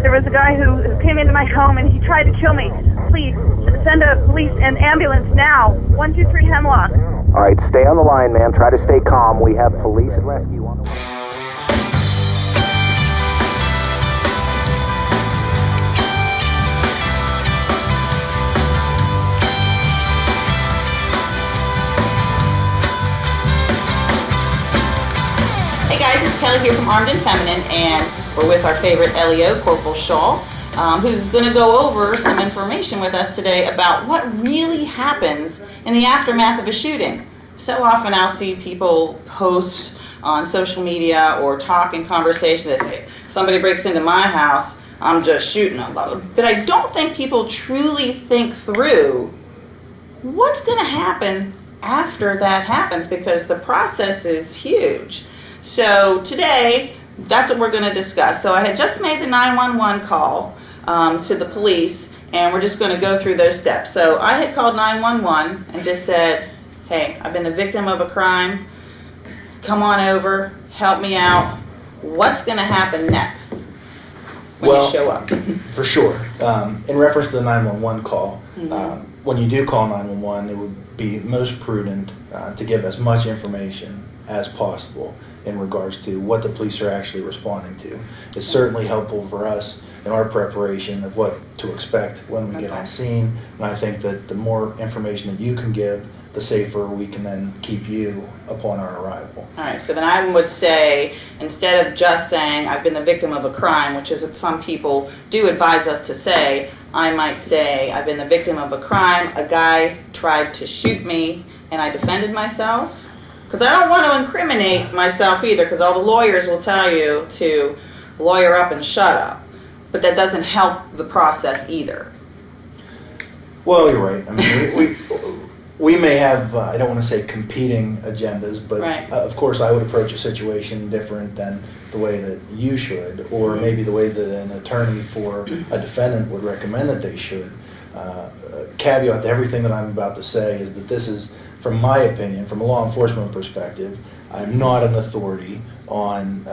There was a guy who came into my home and he tried to kill me. Please, send a police and ambulance now. 123 Hemlock. All right, stay on the line, ma'am. Try to stay calm. We have police and rescue on the way. Hey guys, it's Kelly here from Armed and Feminine, and we're with our favorite LEO, Corporal Shaw, who's going to go over some information with us today about what really happens in the aftermath of a shooting. So often I'll see people post on social media or talk in conversation that, hey, somebody breaks into my house, I'm just shooting them. But I don't think people truly think through what's going to happen after that happens, because the process is huge. So today, that's what we're going to discuss. So I had just made the 911 call to the police, and we're just going to go through those steps. So I had called 911 and just said, hey, I've been the victim of a crime. Come on over, help me out. What's going to happen next when you show up? For sure. In reference to the 911 call, when you do call 911, it would be most prudent to give as much information as possible in regards to what the police are actually responding to. It's certainly helpful for us in our preparation of what to expect when we get on scene, and I think that the more information that you can give, the safer we can then keep you upon our arrival. All right, so then I would say, instead of just saying I've been the victim of a crime, which is what some people do advise us to say, I might say I've been the victim of a crime, a guy tried to shoot me and I defended myself. Because I don't want to incriminate myself either, because all the lawyers will tell you to lawyer up and shut up. But that doesn't help the process either. Well, you're right. I mean, we may have, I don't want to say competing agendas, but of course I would approach a situation different than the way that you should, or maybe the way that an attorney for a defendant would recommend that they should. Caveat to everything that I'm about to say is that this is, from my opinion, from a law enforcement perspective, I'm not an authority on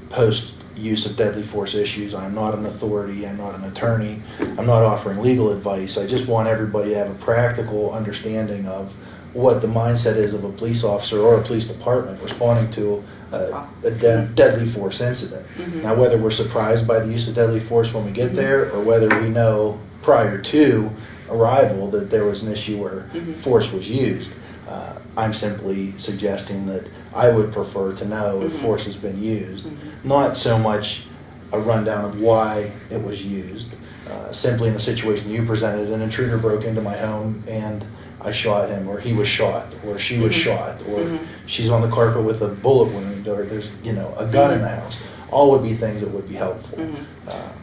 post-use of deadly force issues. I'm not an authority, I'm not an attorney, I'm not offering legal advice. I just want everybody to have a practical understanding of what the mindset is of a police officer or a police department responding to a deadly force incident. Now, whether we're surprised by the use of deadly force when we get there, or whether we know prior to arrival that there was an issue where force was used, I'm simply suggesting that I would prefer to know if force has been used, not so much a rundown of why it was used. Simply in the situation you presented, an intruder broke into my home and I shot him, or he was shot, or she was shot, or she's on the carpet with a bullet wound, or there's a gun in the house. All would be things that would be helpful.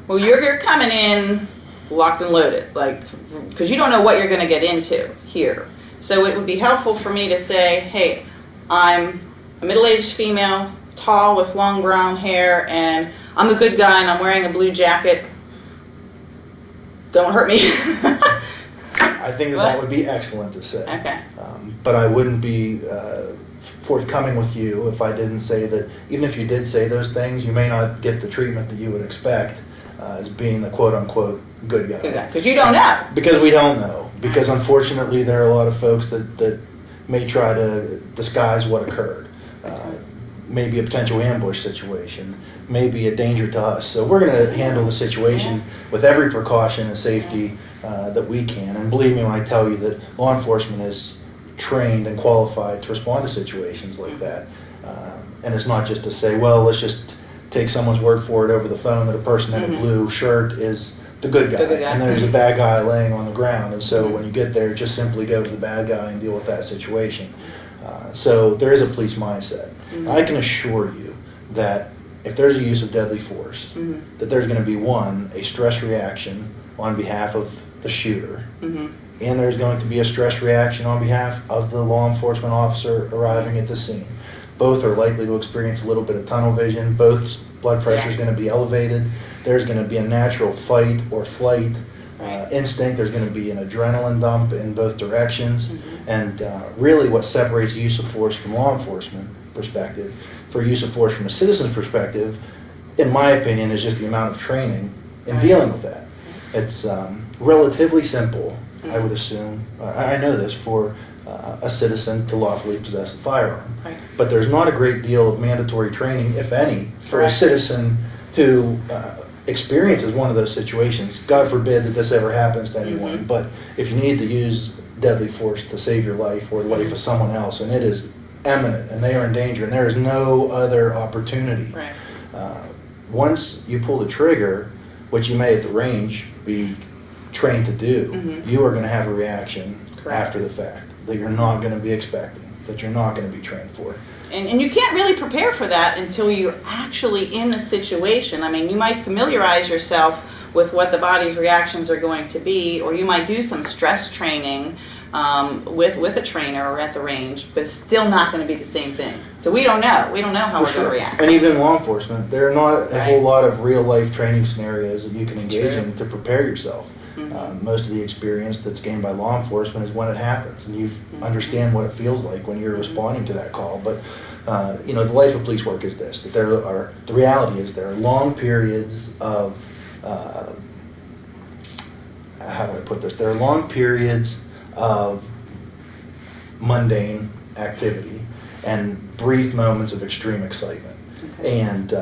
Well, you're coming in locked and loaded, because you don't know what you're going to get into here. So it would be helpful for me to say, hey, I'm a middle-aged female, tall with long brown hair, and I'm a good guy and I'm wearing a blue jacket. Don't hurt me. I think that would be excellent to say. Okay. But I wouldn't be forthcoming with you if I didn't say that, even if you did say those things, you may not get the treatment that you would expect as being the quote-unquote good guy. Because you don't know. Because we don't know. Because unfortunately there are a lot of folks that may try to disguise what occurred. Maybe a potential ambush situation, maybe a danger to us. So we're going to handle the situation with every precaution and safety that we can. And believe me when I tell you that law enforcement is trained and qualified to respond to situations like that. And it's not just to say, well, let's just take someone's word for it over the phone that a person in a blue shirt is the good guy, and there's a bad guy laying on the ground. And so when you get there, just simply go to the bad guy and deal with that situation. So there is a police mindset. I can assure you that if there's a use of deadly force, that there's going to be, one, a stress reaction on behalf of the shooter, and there's going to be a stress reaction on behalf of the law enforcement officer arriving at the scene. Both are likely to experience a little bit of tunnel vision. Both blood pressure is going to be elevated. There's going to be a natural fight or flight instinct. There's going to be an adrenaline dump in both directions. And really what separates use of force from law enforcement perspective, for use of force from a citizen's perspective, in my opinion, is just the amount of training in Right. dealing with that. It's relatively simple, I would assume. I know this for a citizen to lawfully possess a firearm. Right. But there's not a great deal of mandatory training, if any, for a Correct. citizen who experiences one of those situations. God forbid that this ever happens to anyone, but if you need to use deadly force to save your life or the life of someone else, and it is imminent and they are in danger and there is no other opportunity. Right. Once you pull the trigger, which you may at the range be trained to do, you are going to have a reaction Correct. after the fact that you're not going to be expecting, that you're not going to be trained for. And you can't really prepare for that until you're actually in the situation. I mean, you might familiarize yourself with what the body's reactions are going to be, or you might do some stress training with a trainer or at the range, but it's still not going to be the same thing. So we don't know. We don't know how For we're going to react. And even in law enforcement, there are not a Right. whole lot of real life training scenarios that you can engage True. in to prepare yourself. Most of the experience that's gained by law enforcement is when it happens, and you understand what it feels like when you're responding to that call. But you know, the life of police work is this: that the reality is there are long periods of how do I put this? There are long periods of mundane activity and brief moments of extreme excitement. Okay. And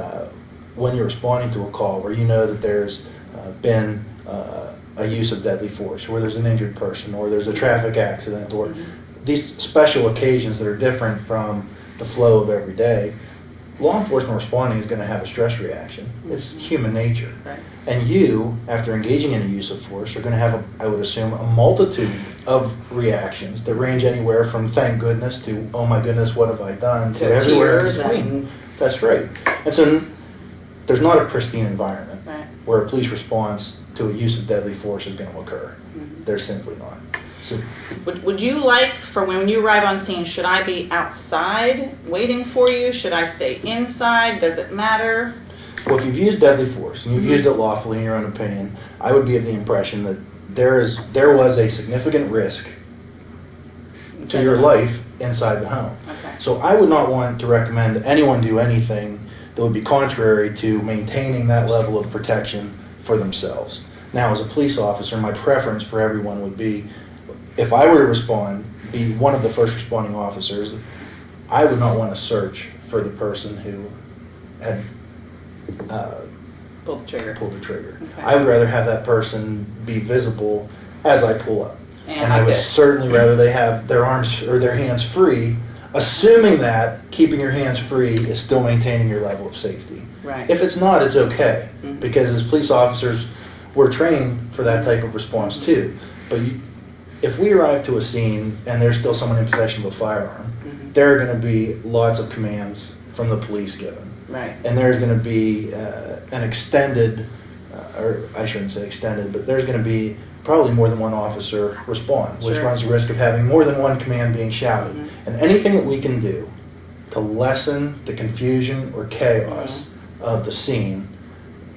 when you're responding to a call where you know that there's been a use of deadly force, or there's an injured person, or there's a traffic accident, or these special occasions that are different from the flow of every day, law enforcement responding is going to have a stress reaction. It's human nature. Right. And you, after engaging in a use of force, are going to have, I would assume, a multitude of reactions that range anywhere from thank goodness to oh my goodness, what have I done, To everywhere in tears between. and- That's right. And so there's not a pristine environment Right. where a police response to a use of deadly force is going to occur. There's simply not. So Would you like, for when you arrive on scene, should I be outside waiting for you? Should I stay inside? Does it matter? well, if you've used deadly force and you've used it lawfully in your own opinion, I would be of the impression that there was a significant risk to your life inside the home. Okay. So I would not want to recommend anyone do anything that would be contrary to maintaining that level of protection for themselves. Now, as a police officer, my preference for everyone would be, if I were to respond, be one of the first responding officers, I would not want to search for the person who had Pull the trigger. pulled the trigger. Okay. I would rather have that person be visible as I pull up. And I like would this. certainly rather they have their arms or their hands free, assuming that keeping your hands free is still maintaining your level of safety. Right. If it's not, it's okay, because as police officers, we're trained for that type of response too. But if we arrive to a scene and there's still someone in possession of a firearm, there are going to be lots of commands from the police given. Right. And there's going to be an extended, or I shouldn't say extended, but there's going to be probably more than one officer respond, which Sure. runs the risk of having more than one command being shouted. And anything that we can do to lessen the confusion or chaos of the scene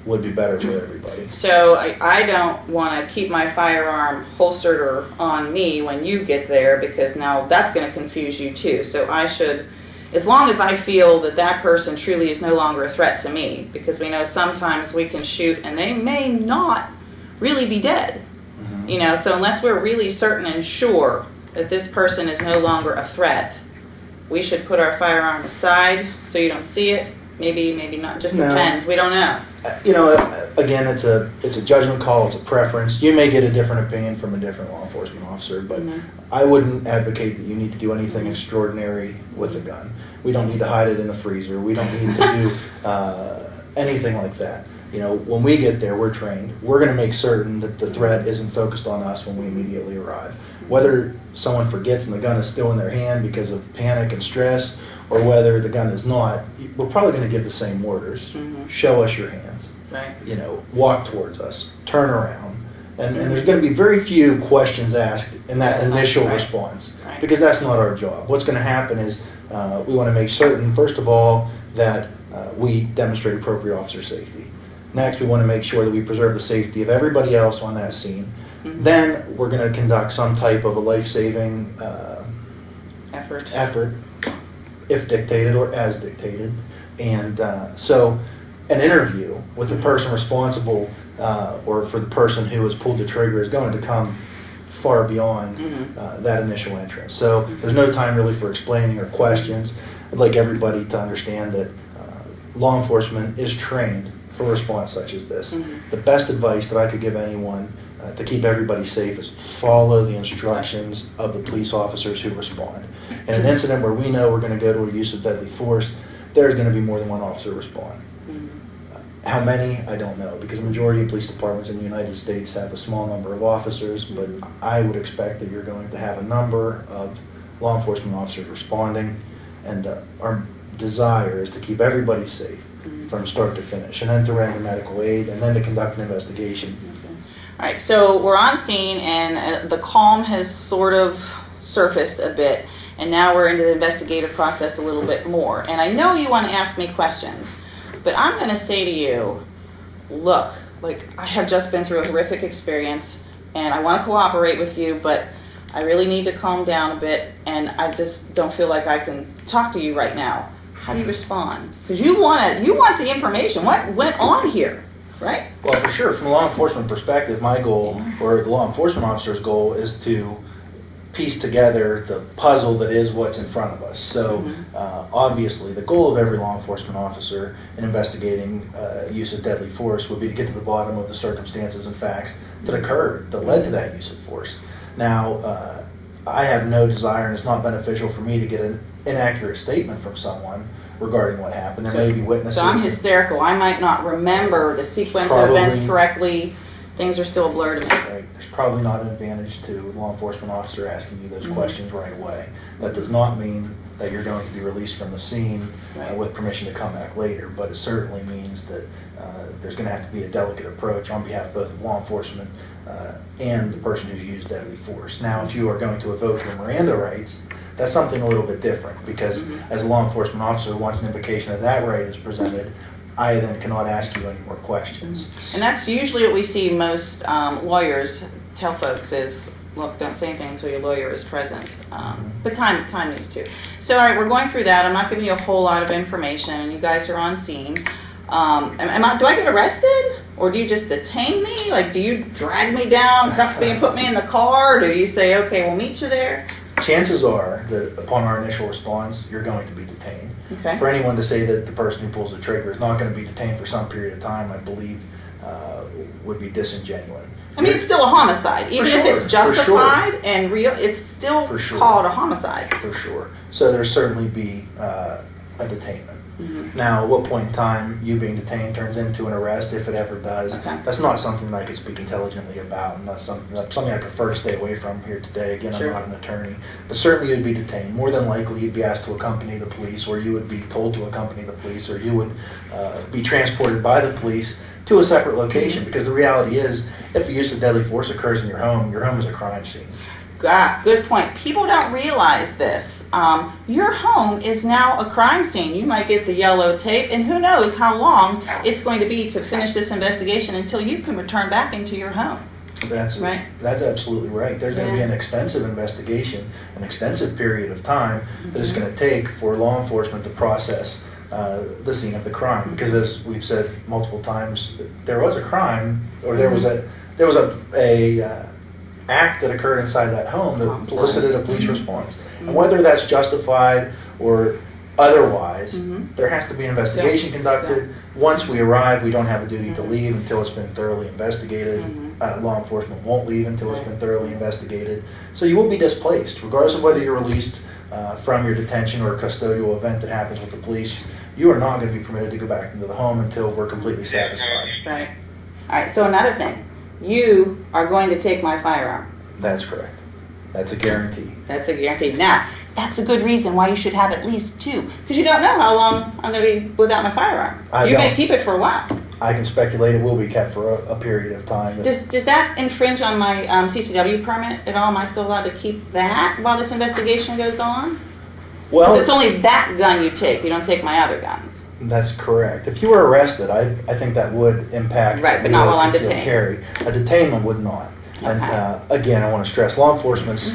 would be better for everybody. So I don't want to keep my firearm holstered or on me when you get there, because now that's going to confuse you too. So I should, as long as I feel that that person truly is no longer a threat to me, because we know sometimes we can shoot and they may not really be dead. You know, so unless we're really certain and sure that this person is no longer a threat, we should put our firearm aside so you don't see it. Maybe, maybe not. Just No. depends. We don't know. You know, again, it's a judgment call, it's a preference. You may get a different opinion from a different law enforcement officer, but I wouldn't advocate that you need to do anything extraordinary with a gun. We don't need to hide it in the freezer. We don't need to do anything like that. You know, when we get there, we're trained. We're going to make certain that the threat isn't focused on us when we immediately arrive. Whether someone forgets and the gun is still in their hand because of panic and stress, or whether the gun is not, we're probably going to give the same orders. Show us your hands. Right. You know, walk towards us, turn around. And there's going to be very few questions asked in that That's initial right. response, Right. because that's not our job. What's going to happen is we want to make certain, first of all, that we demonstrate appropriate officer safety. Next, we want to make sure that we preserve the safety of everybody else on that scene. Then we're going to conduct some type of a life-saving Effort. if dictated or as dictated. And so an interview with the person responsible or for the person who has pulled the trigger is going to come far beyond that initial entrance. So there's no time really for explaining or questions. I'd like everybody to understand that law enforcement is trained for a response such as this. The best advice that I could give anyone to keep everybody safe is follow the instructions of the police officers who respond. In an incident where we know we're going to go to a use of deadly force, there's going to be more than one officer respond. How many, I don't know, because the majority of police departments in the United States have a small number of officers, but I would expect that you're going to have a number of law enforcement officers responding, and our desire is to keep everybody safe from start to finish, and then to render medical aid, and then to conduct an investigation. All right, so we're on scene, and the calm has sort of surfaced a bit, and now we're into the investigative process a little bit more. And I know you want to ask me questions, but I'm going to say to you, look, like, I have just been through a horrific experience, and I want to cooperate with you, but I really need to calm down a bit, and I just don't feel like I can talk to you right now. How do you respond? Because you want the information. What went on here, right? Well, for sure, from a law enforcement perspective, my goal, or the law enforcement officer's goal, is to piece together the puzzle that is what's in front of us. So obviously the goal of every law enforcement officer in investigating use of deadly force would be to get to the bottom of the circumstances and facts that occurred, that led to that use of force. Now, I have no desire, and it's not beneficial for me to get an inaccurate statement from someone regarding what happened. There may be witnesses. So I'm hysterical. I might not remember the sequence of events correctly. Things are still a blur to me. Right. There's probably not an advantage to a law enforcement officer asking you those questions right away. That does not mean that you're going to be released from the scene with permission to come back later, but it certainly means that there's going to have to be a delicate approach on behalf both of law enforcement and the person who's used deadly force. Now, if you are going to evoke your Miranda rights, that's something a little bit different, because as a law enforcement officer, once an invocation of that right is presented, I then cannot ask you any more questions. And that's usually what we see most lawyers tell folks is, look, don't say anything until your lawyer is present. But time needs to. So, all right, we're going through that. I'm not giving you a whole lot of information, and you guys are on scene. Do I get arrested? Or do you just detain me? Like, do you drag me down, cuff me, and put me in the car? Or do you say, okay, we'll meet you there? Chances are that upon our initial response, you're going to be detained. Okay. For anyone to say that the person who pulls the trigger is not going to be detained for some period of time, I believe would be disingenuous. I mean, it's still a homicide. Even if it's justified and real, it's still called a homicide. For sure. So there'll certainly be a detainment. Now, at what point in time you being detained turns into an arrest, if it ever does, that's not something that I could speak intelligently about, and that's something I prefer to stay away from here today. Again, I'm not an attorney, but certainly you'd be detained. More than likely, you'd be asked to accompany the police, or you would be told to accompany the police, or you would be transported by the police to a separate location, because the reality is, if the use of deadly force occurs in your home is a crime scene. Good point. People don't realize this. Your home is now a crime scene. You might get the yellow tape, and who knows how long it's going to be to finish this investigation until you can return back into your home. That's right. That's absolutely right. There's going to be an extensive investigation, an extensive period of time that it's going to take for law enforcement to process the scene of the crime. Because as we've said multiple times, there was a crime, or there was a act that occurred inside that home that elicited a police response. And whether that's justified or otherwise, there has to be an investigation conducted. Once we arrive, we don't have a duty to leave until it's been thoroughly investigated. Law enforcement won't leave until it's been thoroughly investigated. So you will be displaced, regardless of whether you're released from your detention or a custodial event that happens with the police. You are not going to be permitted to go back into the home until we're completely satisfied. Right. All right, so another thing. You are going to take my firearm. That's correct. That's a guarantee. That's a guarantee. Now, that's a good reason why you should have at least two, because you don't know how long I'm going to be without my firearm. You may keep it for a while. I can speculate it will be kept for a period of time. Does that infringe on my CCW permit at all? Am I still allowed to keep that while this investigation goes on? Well, because it's only that gun you take. You don't take my other guns. That's correct. If you were arrested, I think that would impact. Right, but not while I'm detained. Carry. A detainment would not. Okay. And again, I want to stress, law enforcement's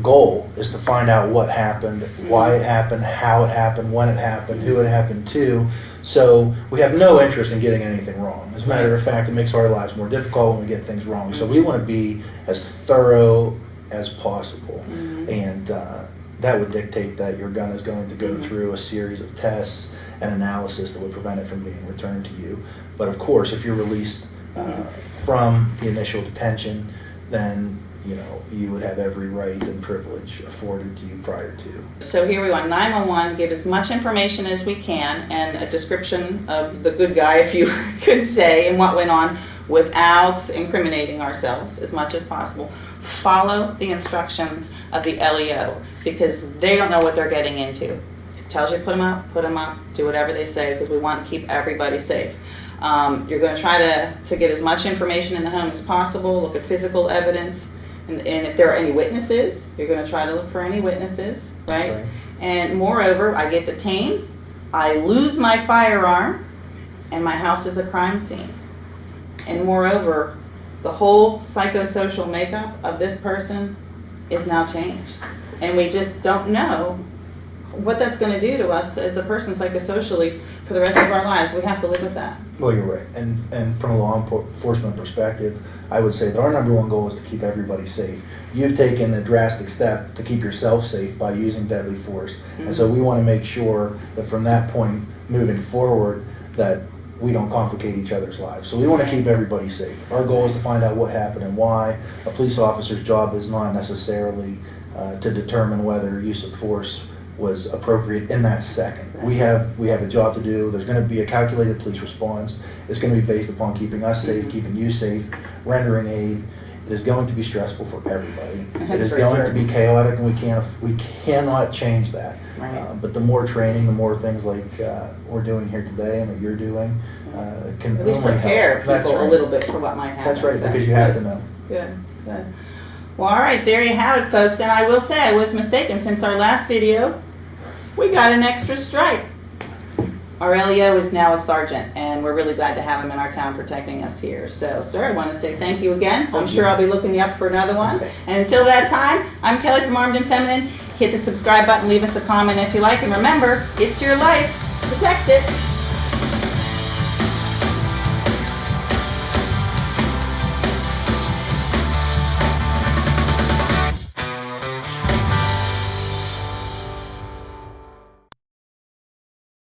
goal is to find out what happened, why it happened, how it happened, when it happened, who it happened to. So we have no interest in getting anything wrong. As a matter of fact, it makes our lives more difficult when we get things wrong. So we want to be as thorough as possible. And that would dictate that your gun is going to go through a series of tests and analysis that would prevent it from being returned to you. But of course, if you're released from the initial detention, then you would have every right and privilege afforded to you prior to. So here we want 911, give as much information as we can and a description of the good guy, if you could say, and what went on without incriminating ourselves as much as possible. Follow the instructions of the LEO because they don't know what they're getting into. If it tells you to put them up, do whatever they say because we want to keep everybody safe. You're going to try to get as much information in the home as possible, look at physical evidence. And if there are any witnesses, you're going to try to look for any witnesses, right? And moreover, I get detained, I lose my firearm, and my house is a crime scene. And moreover, the whole psychosocial makeup of this person is now changed. And we just don't know what that's going to do to us as a person psychosocially for the rest of our lives. We have to live with that. Well, you're right. And from a law enforcement perspective, I would say that our number one goal is to keep everybody safe. You've taken a drastic step to keep yourself safe by using deadly force. And so we want to make sure that from that point moving forward that we don't complicate each other's lives. So we want to keep everybody safe. Our goal is to find out what happened and why. A police officer's job is not necessarily to determine whether use of force was appropriate in that second. We have a job to do. There's going to be a calculated police response. It's going to be based upon keeping us safe, keeping you safe, rendering aid. It is going to be stressful for everybody. It is going to be chaotic, and we cannot change that. Right. But the more training, the more things like we're doing here today and that you're doing can At least only prepare help. people a little bit for what might happen. That's right, So, because you have to know. Good. Well, all right, there you have it, folks. And I will say I was mistaken. Since our last video, we got an extra stripe. Our LEO is now a sergeant, and we're really glad to have him in our town protecting us here. So, sir, I want to say thank you again. I'm sure I'll be looking you up for another one. Okay. And until that time, I'm Kelly from Armed and Feminine. Hit the subscribe button, leave us a comment if you like, and remember, it's your life. Protect it.